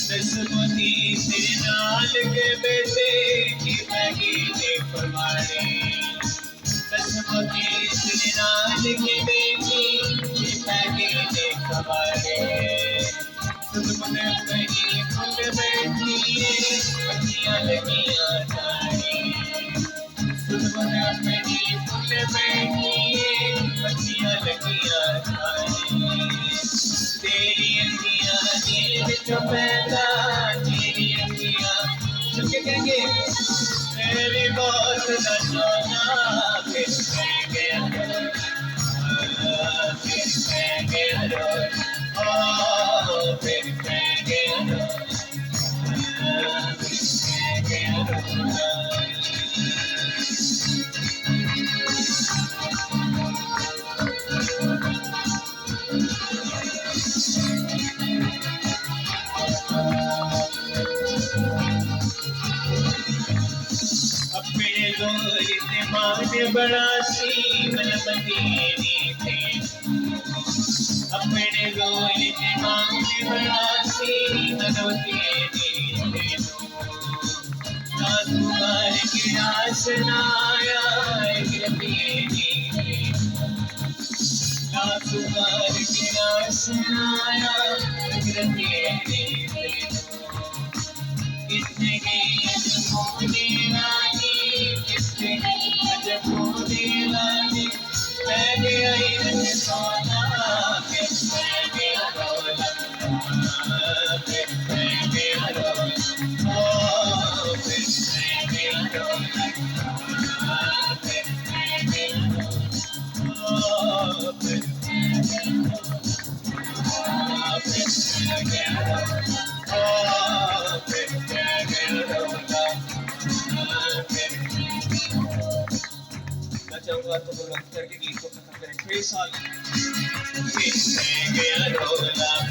दसमती तेरे नाल के बेटे की मैगी ने फरमाने दसमती तेरे नाल के बेटी की मैगी ने फरमाने तुमने मैगी फुल बैठी पतियां लगियां जाने तुमने मैगी फुल बैठी पतियां लगियां जाने तेरी अंगियां नींद जो पैदा तेरी अंगियां सुन के कहेंगे मेरी मौत न सोना फिर मैं गया फिर मैं गया फिर मैं गया फिर मैं गया अपने गोर मान बड़ा सी मन मदीने थे अपने गोर मान बड़ा सी मन मदीने थे नासुमार की आस नाया गिरतीनी नासुमार की आस नाया गिरतीनी किसने की अजमोदी रानी किसने की अजमोदी रानी मैंने आई रंग सोना फिर मैं गया रोला फिर मैं गया रोला फिर मैं गया रोला फिर मैं गया रोला फिर मैं गया रोला मैं चाहूंगा तो बुलंद करके गीत को खत्म करें 6 साल फिर मैं गया रोला